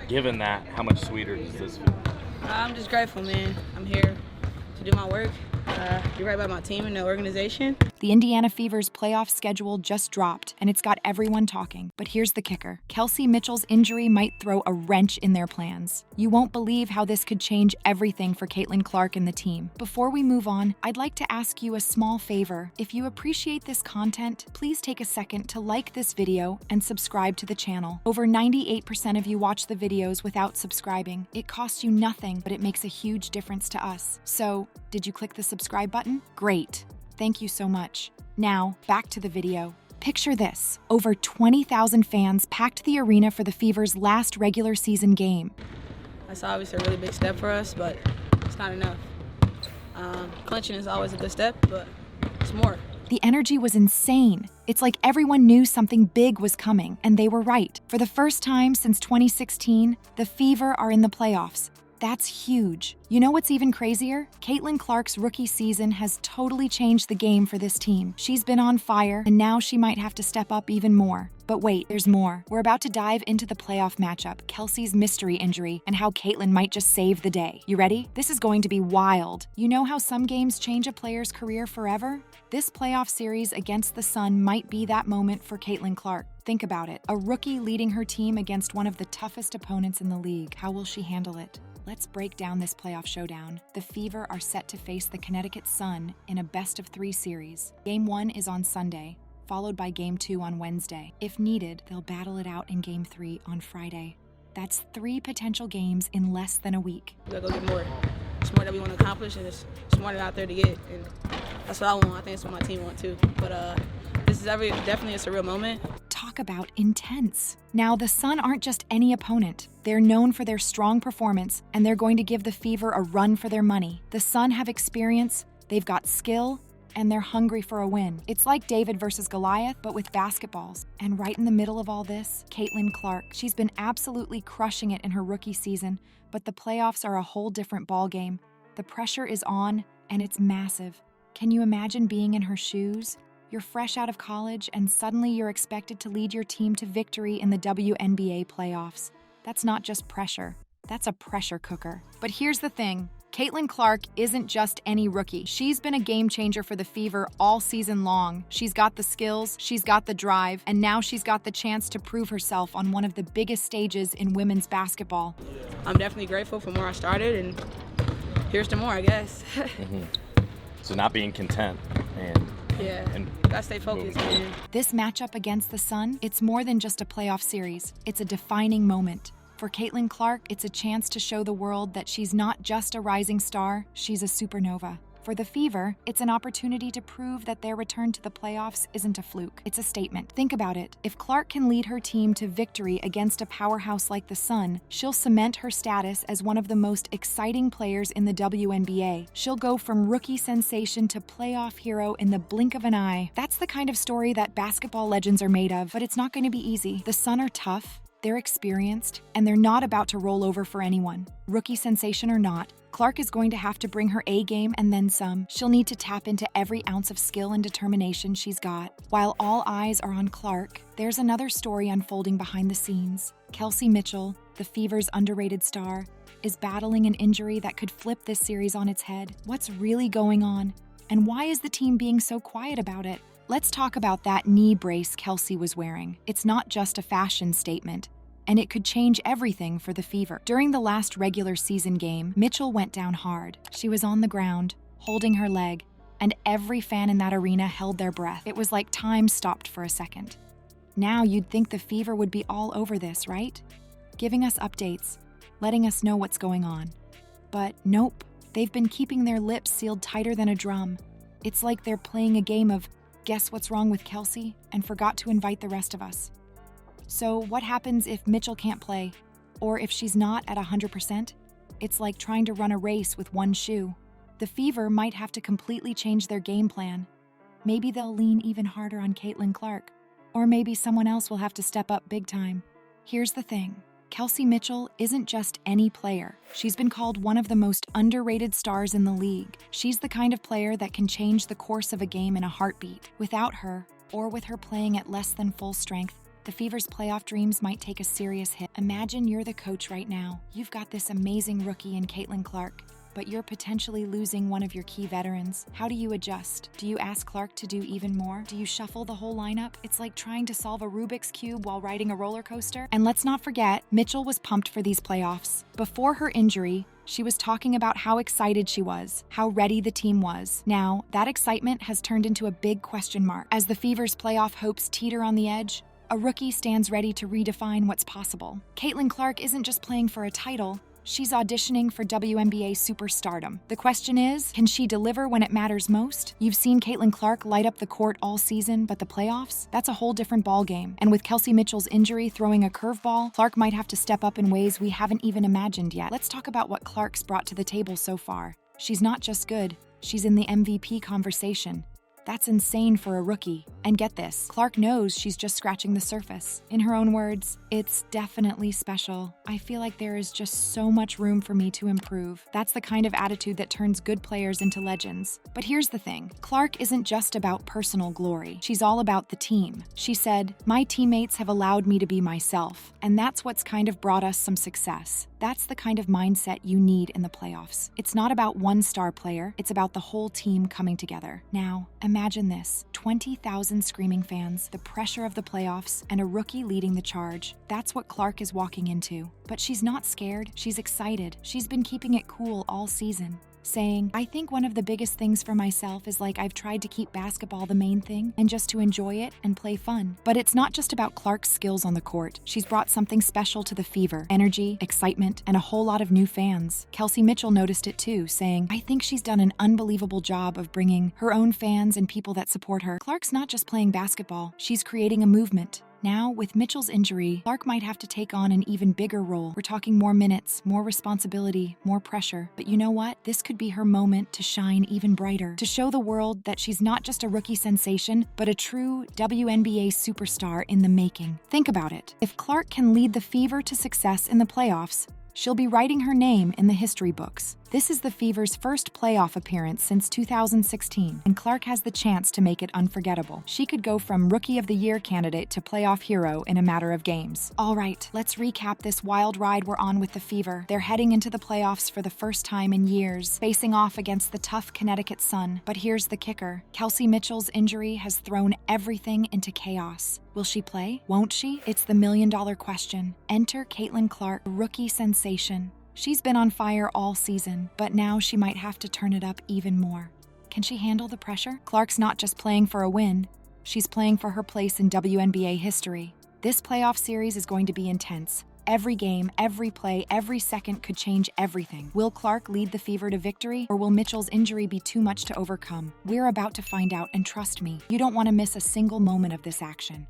Given that, how much sweeter does this feel? I'm just grateful, man. I'm here to do my work, be right by my team and the organization. The Indiana Fever's playoff schedule just dropped, and it's got everyone talking. But here's the kicker. Kelsey Mitchell's injury might throw a wrench in their plans. You won't believe how this could change everything for Caitlin Clark and the team. Before we move on, I'd like to ask you a small favor. If you appreciate this content, please take a second to like this video and subscribe to the channel. Over 98% of you watch the videos without subscribing. It costs you nothing, but it makes a huge difference to us. So, did you click the subscribe button? Great. Thank you so much. Now, back to the video. Picture this. Over 20,000 fans packed the arena for the Fever's last regular season game. That's obviously a really big step for us, but it's not enough. Clinching is always a good step, but it's more. The energy was insane. It's like everyone knew something big was coming, and they were right. For the first time since 2016, the Fever are in the playoffs. That's huge. You know what's even crazier? Caitlin Clark's rookie season has totally changed the game for this team. She's been on fire, and now she might have to step up even more. But wait, there's more. We're about to dive into the playoff matchup, Kelsey's mystery injury, and how Caitlin might just save the day. You ready? This is going to be wild. You know how some games change a player's career forever? This playoff series against the Sun might be that moment for Caitlin Clark. Think about it. A rookie leading her team against one of the toughest opponents in the league. How will she handle it? Let's break down this playoff showdown. The Fever are set to face the Connecticut Sun in a best-of-3 series. Game 1 is on Sunday, followed by Game 2 on Wednesday. If needed, they'll battle it out in Game 3 on Friday. That's 3 potential games in less than a week. We gotta go get more. It's more that we want to accomplish, and it's more that out there to get. And that's what I want. I think it's what my team want too. But this is definitely a surreal moment. Talk about intense. Now, the Sun aren't just any opponent. They're known for their strong performance, and they're going to give the Fever a run for their money. The Sun have experience, they've got skill, and they're hungry for a win. It's like David versus Goliath, but with basketballs. And right in the middle of all this, Caitlin Clark. She's been absolutely crushing it in her rookie season, but the playoffs are a whole different ballgame. The pressure is on, and it's massive. Can you imagine being in her shoes? You're fresh out of college, and suddenly you're expected to lead your team to victory in the WNBA playoffs. That's not just pressure. That's a pressure cooker. But here's the thing. Caitlin Clark isn't just any rookie. She's been a game changer for the Fever all season long. She's got the skills, she's got the drive, and now she's got the chance to prove herself on one of the biggest stages in women's basketball. I'm definitely grateful for where I started, and here's to more, I guess. So not being content and gotta stay focused, man. This matchup against the Sun, it's more than just a playoff series. It's a defining moment. For Caitlin Clark, it's a chance to show the world that she's not just a rising star, she's a supernova. For the Fever, it's an opportunity to prove that their return to the playoffs isn't a fluke. It's a statement. Think about it. If Clark can lead her team to victory against a powerhouse like the Sun, she'll cement her status as one of the most exciting players in the WNBA. She'll go from rookie sensation to playoff hero in the blink of an eye. That's the kind of story that basketball legends are made of, but it's not going to be easy. The Sun are tough, they're experienced, and they're not about to roll over for anyone. Rookie sensation or not, Clark is going to have to bring her A game and then some. She'll need to tap into every ounce of skill and determination she's got. While all eyes are on Clark, there's another story unfolding behind the scenes. Kelsey Mitchell, the Fever's underrated star, is battling an injury that could flip this series on its head. What's really going on? And why is the team being so quiet about it? Let's talk about that knee brace Kelsey was wearing. It's not just a fashion statement, and it could change everything for the Fever. During the last regular season game, Mitchell went down hard. She was on the ground, holding her leg, and every fan in that arena held their breath. It was like time stopped for a second. Now you'd think the Fever would be all over this, right? Giving us updates, letting us know what's going on. But nope, they've been keeping their lips sealed tighter than a drum. It's like they're playing a game of guess what's wrong with Kelsey and forgot to invite the rest of us. So what happens if Mitchell can't play? Or if she's not at 100%? It's like trying to run a race with one shoe. The Fever might have to completely change their game plan. Maybe they'll lean even harder on Caitlin Clark. Or maybe someone else will have to step up big time. Here's the thing. Kelsey Mitchell isn't just any player. She's been called one of the most underrated stars in the league. She's the kind of player that can change the course of a game in a heartbeat. Without her, or with her playing at less than full strength, the Fever's playoff dreams might take a serious hit. Imagine you're the coach right now. You've got this amazing rookie in Caitlin Clark, but you're potentially losing one of your key veterans. How do you adjust? Do you ask Clark to do even more? Do you shuffle the whole lineup? It's like trying to solve a Rubik's Cube while riding a roller coaster. And let's not forget, Mitchell was pumped for these playoffs. Before her injury, she was talking about how excited she was, how ready the team was. Now, that excitement has turned into a big question mark. As the Fever's playoff hopes teeter on the edge, a rookie stands ready to redefine what's possible. Caitlin Clark isn't just playing for a title, she's auditioning for WNBA superstardom. The question is, can she deliver when it matters most? You've seen Caitlin Clark light up the court all season, but the playoffs? That's a whole different ballgame. And with Kelsey Mitchell's injury throwing a curveball, Clark might have to step up in ways we haven't even imagined yet. Let's talk about what Clark's brought to the table so far. She's not just good, she's in the MVP conversation. That's insane for a rookie. And get this, Clark knows she's just scratching the surface. In her own words, it's definitely special. I feel like there is just so much room for me to improve. That's the kind of attitude that turns good players into legends. But here's the thing, Clark isn't just about personal glory. She's all about the team. She said, "My teammates have allowed me to be myself, and that's what's kind of brought us some success." That's the kind of mindset you need in the playoffs. It's not about one star player, it's about the whole team coming together. Now, imagine this, 20,000 screaming fans, the pressure of the playoffs, and a rookie leading the charge. That's what Clark is walking into. But she's not scared, she's excited. She's been keeping it cool all season, saying, "I think one of the biggest things for myself is I've tried to keep basketball the main thing and just to enjoy it and play fun." But it's not just about Clark's skills on the court. She's brought something special to the Fever, energy, excitement, and a whole lot of new fans. Kelsey Mitchell noticed it too, saying, "I think she's done an unbelievable job of bringing her own fans and people that support her." Clark's not just playing basketball, she's creating a movement. Now, with Mitchell's injury, Clark might have to take on an even bigger role. We're talking more minutes, more responsibility, more pressure. But you know what? This could be her moment to shine even brighter, to show the world that she's not just a rookie sensation, but a true WNBA superstar in the making. Think about it. If Clark can lead the Fever to success in the playoffs, she'll be writing her name in the history books. This is the Fever's first playoff appearance since 2016, and Clark has the chance to make it unforgettable. She could go from Rookie of the Year candidate to playoff hero in a matter of games. All right, let's recap this wild ride we're on with the Fever. They're heading into the playoffs for the first time in years, facing off against the tough Connecticut Sun. But here's the kicker. Kelsey Mitchell's injury has thrown everything into chaos. Will she play? Won't she? It's the million-dollar question. Enter Caitlin Clark, rookie sensation. She's been on fire all season, but now she might have to turn it up even more. Can she handle the pressure? Clark's not just playing for a win, she's playing for her place in WNBA history. This playoff series is going to be intense. Every game, every play, every second could change everything. Will Clark lead the Fever to victory, or will Mitchell's injury be too much to overcome? We're about to find out, and trust me, you don't want to miss a single moment of this action.